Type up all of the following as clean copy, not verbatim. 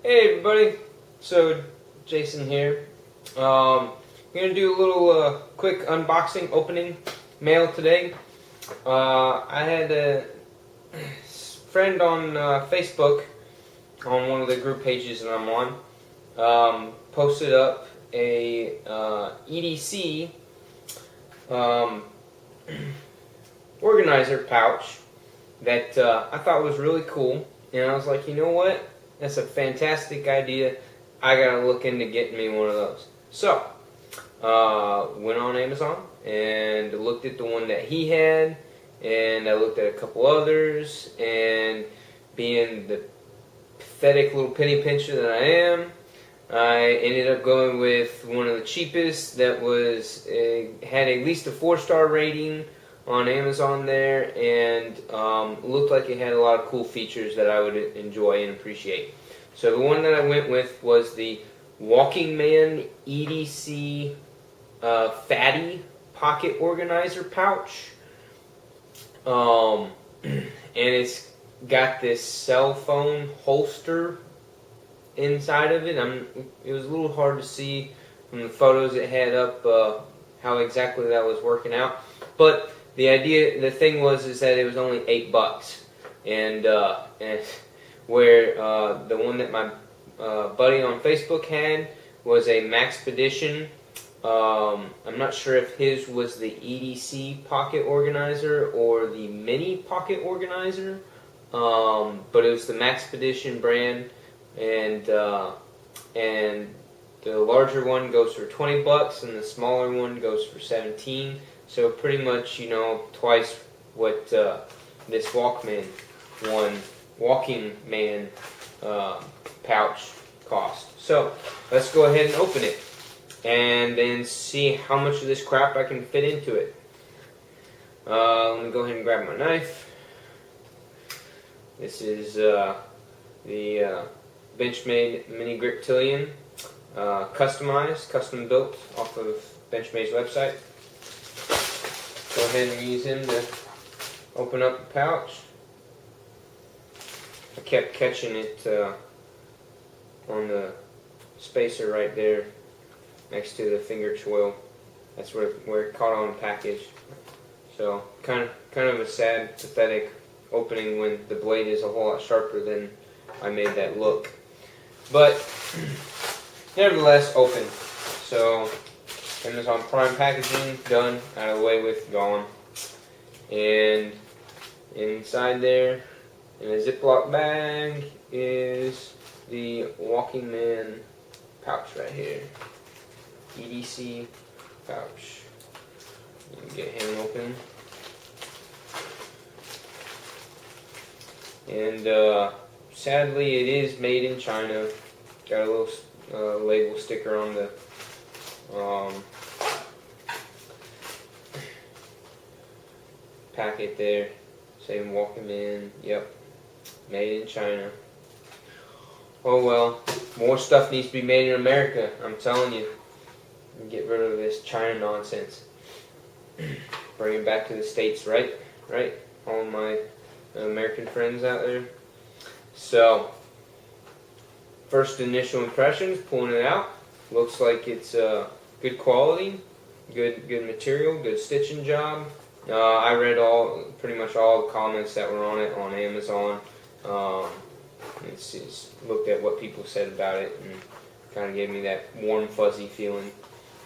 Hey everybody, so Jason here. Gonna do a little quick unboxing, opening mail today. I had a friend on Facebook, on one of the group pages that I'm on, posted up a E.D.C. Organizer pouch that I thought was really cool, and I was like, you know what? That's a fantastic idea. I gotta look into getting me one of those. So, went on Amazon and looked at the one that he had, and I looked at a couple others, and being the pathetic little penny pincher that I am, I ended up going with one of the cheapest that was had at least a 4-star rating on Amazon there, and looked like it had a lot of cool features that I would enjoy and appreciate. So the one that I went with was the Walking Man E.D.C. Fatty Pocket Organizer Pouch. And it's got this cell phone holster inside of it. It was a little hard to see from the photos it had up how exactly that was working out, but the thing was that it was only $8, and where the one that my buddy on Facebook had was a Maxpedition. I'm not sure if his was the E.D.C. Pocket Organizer or the Mini Pocket Organizer, but it was the Maxpedition brand, and the larger one goes for $20 and the smaller one goes for $17. So pretty much, twice what this Walking Man pouch cost. So let's go ahead and open it and then see how much of this crap I can fit into it. Let me go ahead and grab my knife. This is the Benchmade Mini Griptilian, custom built off of Benchmade's website. Go ahead and use him to open up the pouch. I kept catching it on the spacer right there next to the finger choil. That's where it caught on the package. So kind of a sad, pathetic opening when the blade is a whole lot sharper than I made that look. But nevertheless, open. So Amazon Prime packaging done, out of the way with, gone. And inside there, in a Ziploc bag, is the Walking Man pouch right here. E.D.C. pouch. Get him open. And sadly, it is made in China. Got a little label sticker on the packet there, saying Walking Man. Yep, made in China. Oh well, more stuff needs to be made in America, I'm telling you. Get rid of this China nonsense. Bring it back to the States, right? All my American friends out there. So, first initial impressions, pulling it out. Looks like it's good quality, good material, good stitching job. I read pretty much all the comments that were on it on Amazon. Looked at what people said about it and kind of gave me that warm, fuzzy feeling.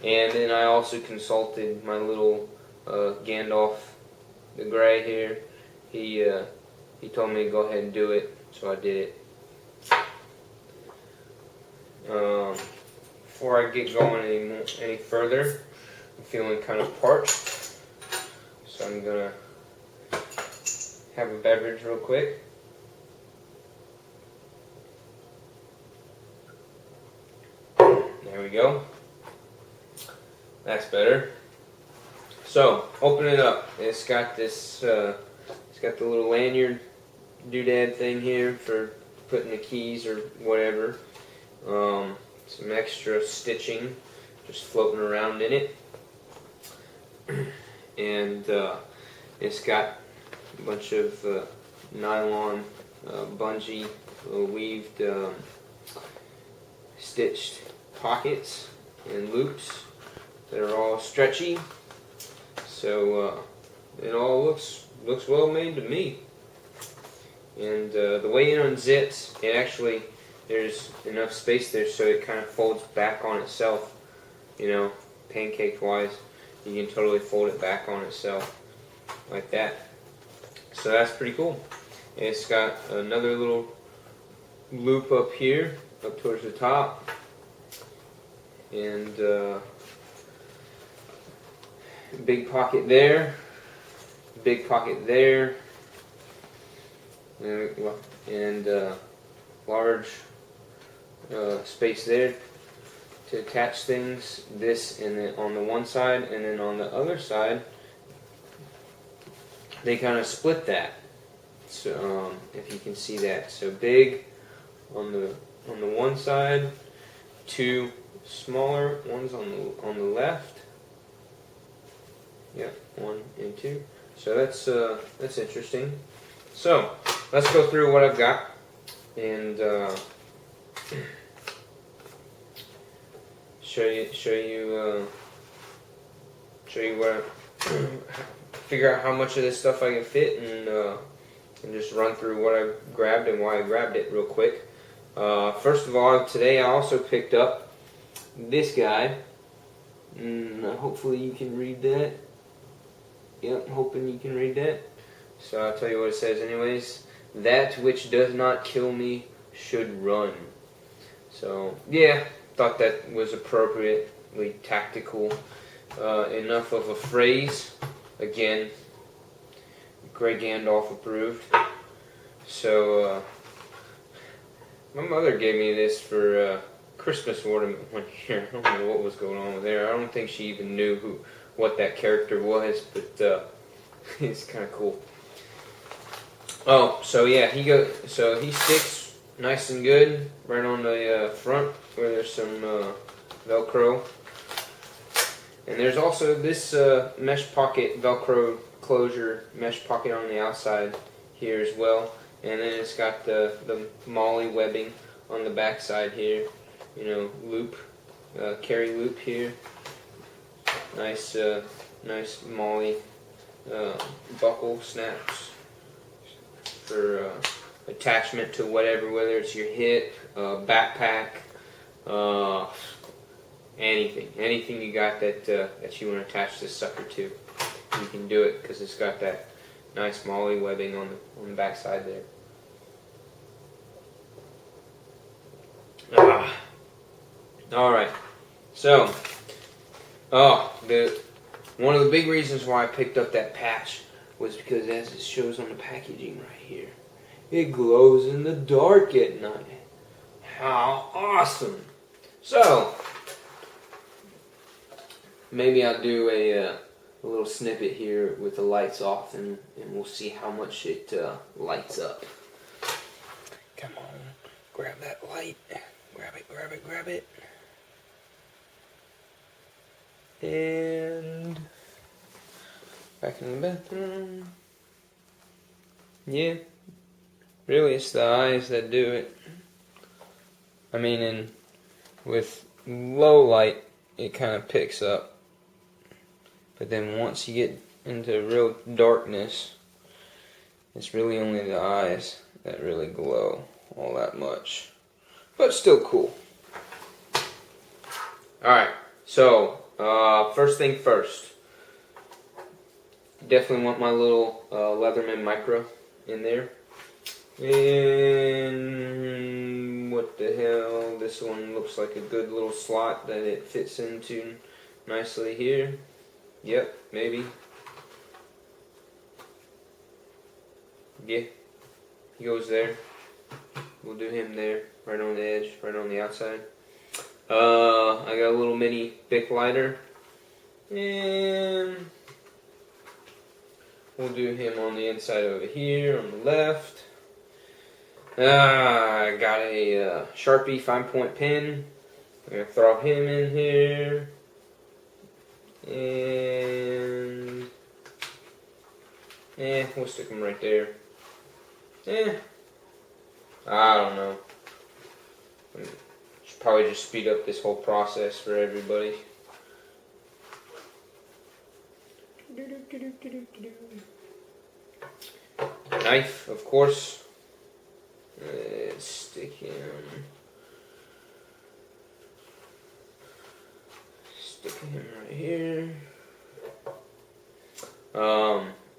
And then I also consulted my little Gandalf the Grey here. He told me to go ahead and do it, so I did it. Before I get going any further, I'm feeling kind of parched, so I'm gonna have a beverage real quick. There we go. That's better. So, open it up. It's got this. It's got the little lanyard doodad thing here for putting the keys or whatever. Some extra stitching just floating around in it. And it's got a bunch of nylon bungee weaved stitched pockets and loops that are all stretchy. So it all looks well made to me. And the way it unzips, it actually, there's enough space there so it kind of folds back on itself. You know, pancake wise, you can totally fold it back on itself like that. So that's pretty cool. And it's got another little loop up here, up towards the top, and big pocket there, big pocket there, and large space there to attach things. This and then on the one side, and then on the other side, they kind of split that. So if you can see that, so big on the one side, two smaller ones on the left. Yep, 1 and 2. So that's interesting. So let's go through what I've got and show you what figure out how much of this stuff I can fit, and just run through what I grabbed and why I grabbed it real quick. First of all, today I also picked up this guy. Hopefully you can read that. Yep, hoping you can read that. So I'll tell you what it says anyways. That which does not kill me should run. So yeah, thought that was appropriately tactical. Enough of a phrase. Again, Greg Gandalf approved. So my mother gave me this for Christmas ornament one year. I don't know what was going on with there. I don't think she even knew what that character was, but it's kind of cool. Oh, so yeah, so he sticks nice and good right on the front where there's some Velcro. And there's also this mesh pocket, Velcro closure mesh pocket on the outside here as well. And then it's got the molly webbing on the back side here. You know, loop, carry loop here. Nice molly buckle snaps for attachment to whatever, whether it's your hip, backpack, anything you got that you want to attach this sucker to, you can do it because it's got that nice molly webbing on the back side there. All right, so one of the big reasons why I picked up that patch was because, as it shows on the packaging right here, it glows in the dark at night. How awesome! So maybe I'll do a little snippet here with the lights off, and we'll see how much it lights up. Come on, grab that light. Grab it. And back in the bathroom. Yeah, really it's the eyes that do it. I mean, with low light it kind of picks up, but then once you get into real darkness, it's really only the eyes that really glow all that much, but still cool. Alright, so first thing first, definitely want my little Leatherman Micro in there. And what the hell, this one looks like a good little slot that it fits into nicely here. Yep, maybe. Yeah, he goes there. We'll do him there, right on the edge, right on the outside. I got a little mini Bic lighter, and we'll do him on the inside over here on the left. I got a Sharpie 5-point pen. I'm going to throw him in here. And we'll stick him right there. I don't know. Should probably just speed up this whole process for everybody. Knife, of course. Let's stick him right here.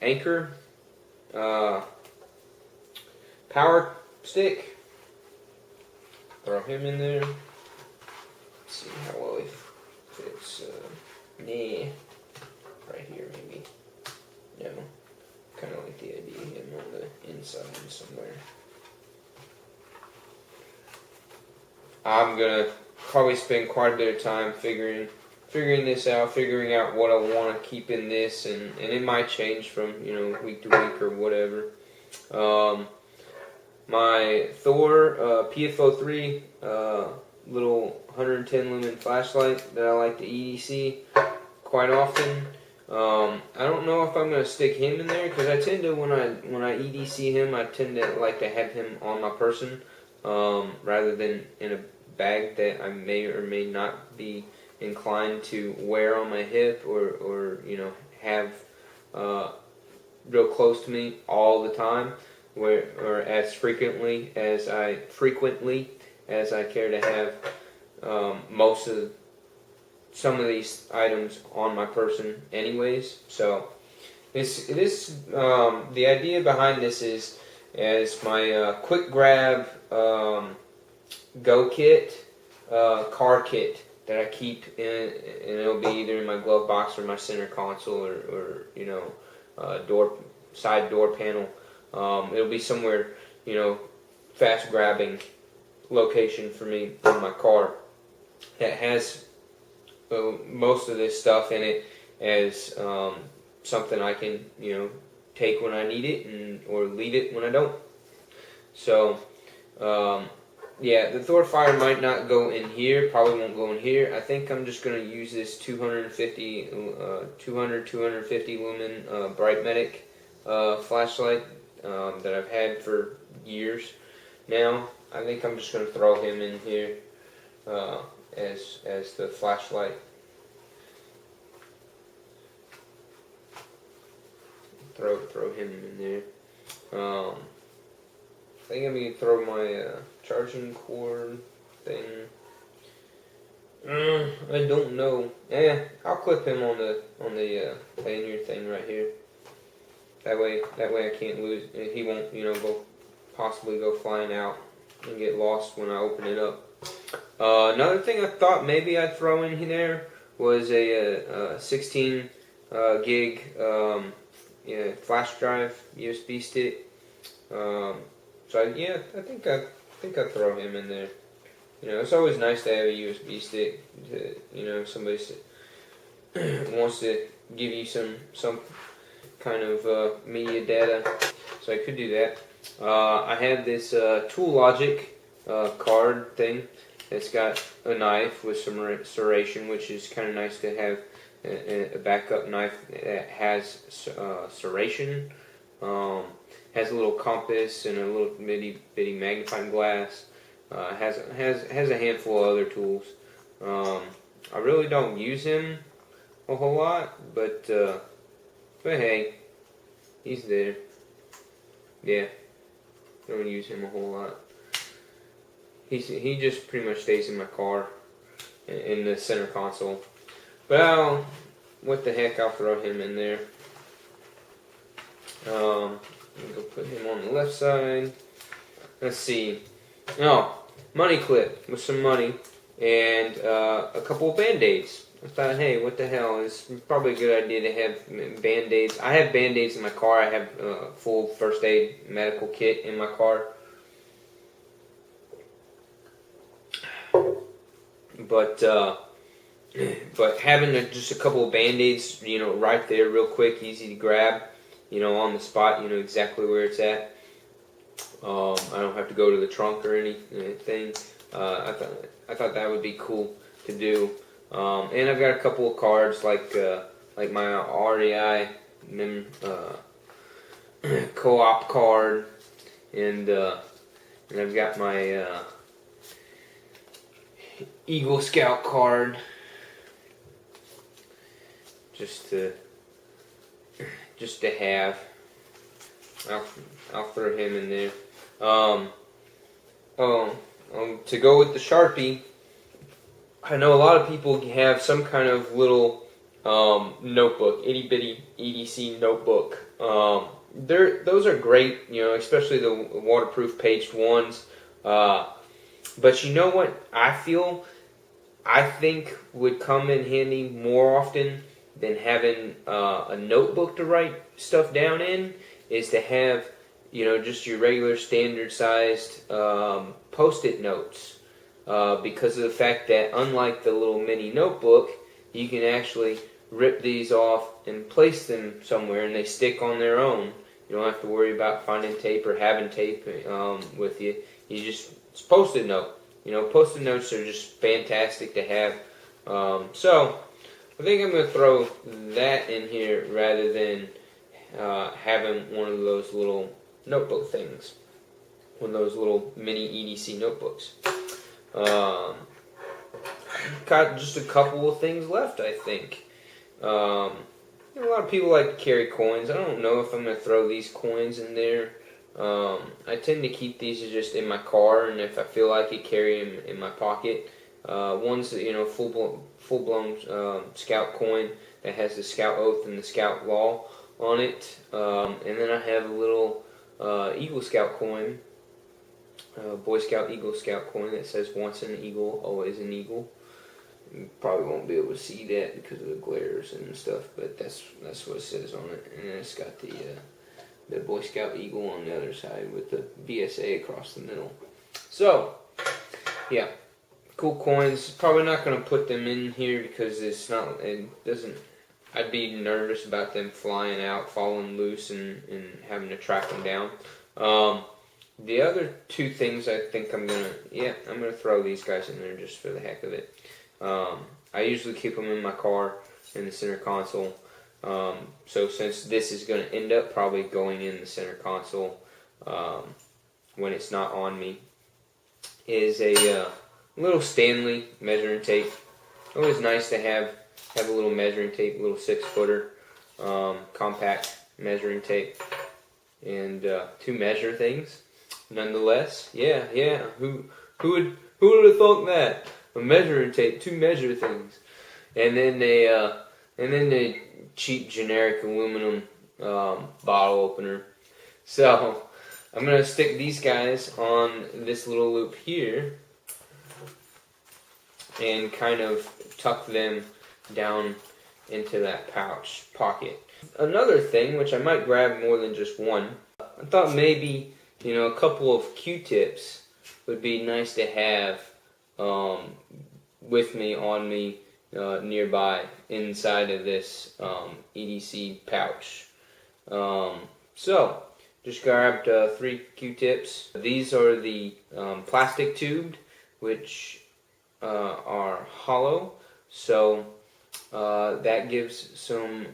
Anchor. Power stick. Throw him in there. Let's see how well he fits. Right here maybe. No. Kind of like the idea of him on the inside somewhere. I'm gonna probably spend quite a bit of time figuring this out, figuring out what I want to keep in this, and it might change from week to week or whatever. My Thor PFO3 little 110 lumen flashlight that I like to E.D.C quite often. I don't know if I'm gonna stick him in there because I tend to when I E.D.C him, I tend to like to have him on my person rather than in a bag that I may or may not be inclined to wear on my hip or have real close to me all the time, or as frequently as I care to have some of these items on my person anyways. So the idea behind this is as my quick grab go kit, car kit that I keep in, and it'll be either in my glove box or my center console or side door panel. It'll be somewhere, fast grabbing location for me in my car that has most of this stuff in it as something I can take when I need it or leave it when I don't. So yeah, the Thor fire might not go in here, probably won't go in here. I think I'm just going to use this 250 lumen Bright Medic flashlight that I've had for years now. I think I'm just going to throw him in here as the flashlight. Throw him in there. I think I'm going to throw my charging cord thing. I don't know. I'll clip him on the lanyard thing right here. That way I can't lose. He won't possibly go flying out and get lost when I open it up. Another thing I thought maybe I'd throw in there was a 16 gig flash drive USB stick. So I think I'd throw him in there. It's always nice to have a USB stick. If somebody wants to give you some kind of media data, so I could do that. I have this Tool Logic card thing that's got a knife with some serration, which is kind of nice to have a backup knife that has serration. Has a little compass and a little bitty magnifying glass. Has a handful of other tools. I really don't use him a whole lot, but hey, he's there. Yeah, don't use him a whole lot. He just pretty much stays in my car in the center console. Well, what the heck? I'll throw him in there. Let me go put him on the left side. Let's see. Money clip with some money and a couple of Band-Aids. I thought, hey, what the hell? It's probably a good idea to have Band-Aids. I have Band-Aids in my car. I have a full first aid medical kit in my car. But having just a couple of Band-Aids, right there real quick, easy to grab, on the spot, exactly where it's at. I don't have to go to the trunk or anything. I thought that would be cool to do. And I've got a couple of cards like my REI co-op card, and I've got my Eagle Scout card, just to have. I'll throw him in there. To go with the Sharpie, I know a lot of people have some kind of little notebook, itty bitty E.D.C notebook. Those are great, especially the waterproof paged ones. But you know what I think would come in handy more often than having a notebook to write stuff down in is to have, just your regular standard sized Post-it notes. Because of the fact that unlike the little mini notebook, you can actually rip these off and place them somewhere and they stick on their own. You don't have to worry about finding tape or having tape with you. It's Post-it note. Post-it notes are just fantastic to have. So I think I'm going to throw that in here rather than having one of those little notebook things. One of those little mini E.D.C notebooks. Got just a couple of things left, I think. A lot of people like to carry coins. I don't know if I'm going to throw these coins in there. I tend to keep these just in my car, and if I feel like it, carry them in my pocket. One's full blown Scout coin that has the Scout Oath and the Scout Law on it, and then I have a little Eagle Scout coin, Boy Scout Eagle Scout coin that says "Once an Eagle, always an Eagle." You probably won't be able to see that because of the glares and stuff, but that's what it says on it, and then it's got the Boy Scout Eagle on the other side with the BSA across the middle. So, yeah, cool coins. Probably not going to put them in here because I'd be nervous about them flying out, falling loose, and having to track them down. The other two things I think I'm going to throw these guys in there just for the heck of it. I usually keep them in my car in the center console. So since this is going to end up probably going in the center console when it's not on me, is a little Stanley measuring tape. Always nice to have a little measuring tape, a little 6-footer, compact measuring tape, and to measure things. Nonetheless, yeah. Who would have thought that? A measuring tape to measure things, and then they cheap generic aluminum bottle opener. So I'm going to stick these guys on this little loop here and kind of tuck them down into that pocket. Another thing, which I might grab more than just one, I thought maybe a couple of Q-tips would be nice to have with me, on me, nearby, inside of this E.D.C pouch. So, just grabbed 3 Q-tips. These are the plastic tubed, which are hollow, so that gives some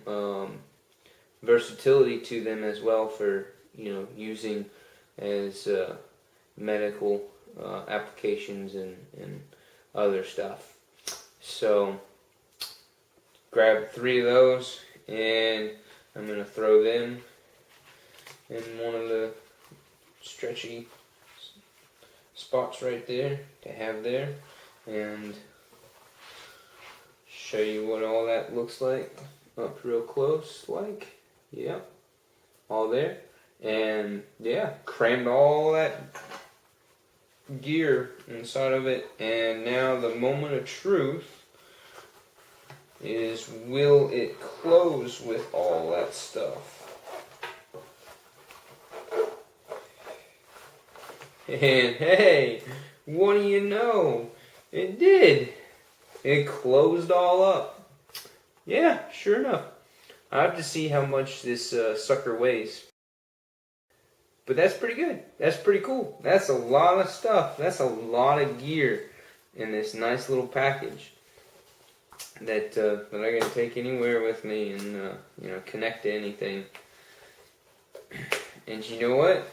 versatility to them as well for using as medical applications and other stuff. So grab 3 of those, and I'm going to throw them in one of the stretchy spots right there to have there, and show you what all that looks like up real close. All there, and crammed all that gear inside of it. And now the moment of truth is, will it close with all that stuff? And hey, what do you know? It did. It closed all up. Yeah, sure enough. I have to see how much this sucker weighs. But that's pretty good. That's pretty cool. That's a lot of stuff. That's a lot of gear in this nice little package that I can take anywhere with me and connect to anything. And you know what?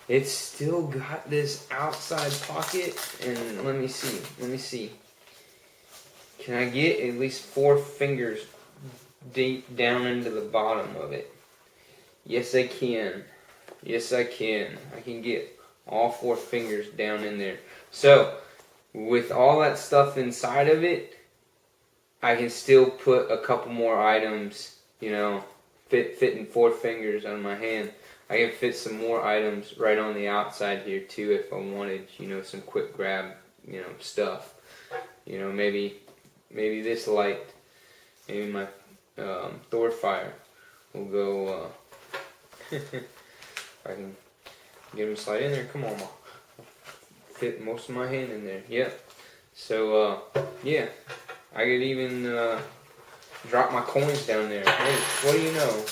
It's still got this outside pocket, and let me see. Can I get at least 4 fingers deep down into the bottom of it? Yes, I can. Yes, I can. I can get all 4 fingers down in there. So, with all that stuff inside of it, I can still put a couple more items, fitting 4 fingers on my hand. I can fit some more items right on the outside here too if I wanted, some quick grab, stuff. Maybe this light, maybe my Thor fire will go, if I can get him to slide in there, come on, fit most of my hand in there, yep. So, yeah, I could even drop my coins down there. Hey, what do you know?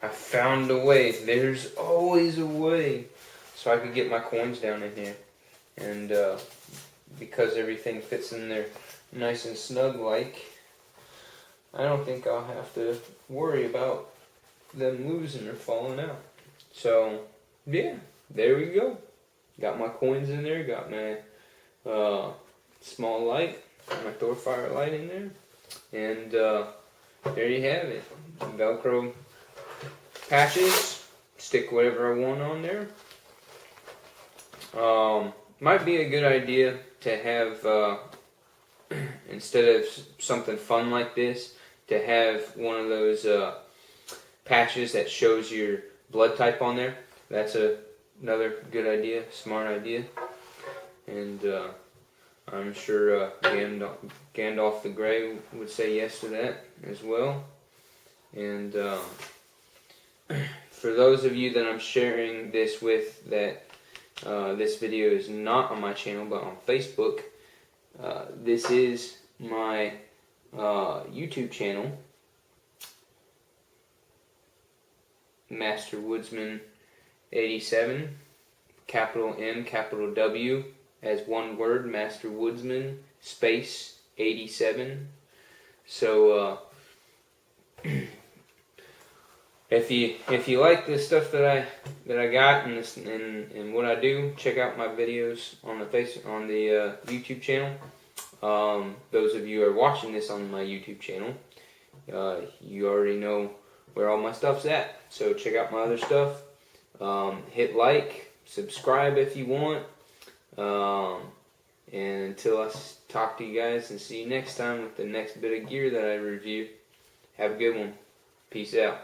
I found a way. There's always a way. So I could get my coins down in here. And because everything fits in there nice and snug like, I don't think I'll have to worry about them losing or falling out. So, yeah, there we go. Got my coins in there. Got my small light. Got my Thor fire light in there. And there you have it. Velcro patches, stick whatever I want on there. Might be a good idea to have, instead of something fun like this, to have one of those patches that shows your blood type on there. That's another good idea, smart idea. And I'm sure Gandalf the Grey would say yes to that as well. And for those of you that I'm sharing this with, that this video is not on my channel but on Facebook, this is my YouTube channel, Master Woodsman 87, capital M, capital W, as one word, Master Woodsman, space 87. So if you like the stuff that I got and what I do, check out my videos on the YouTube channel. Those of you who are watching this on my YouTube channel, you already know where all my stuff's at. So check out my other stuff. Hit like, subscribe if you want. And until I talk to you guys and see you next time with the next bit of gear that I review, have a good one. Peace out.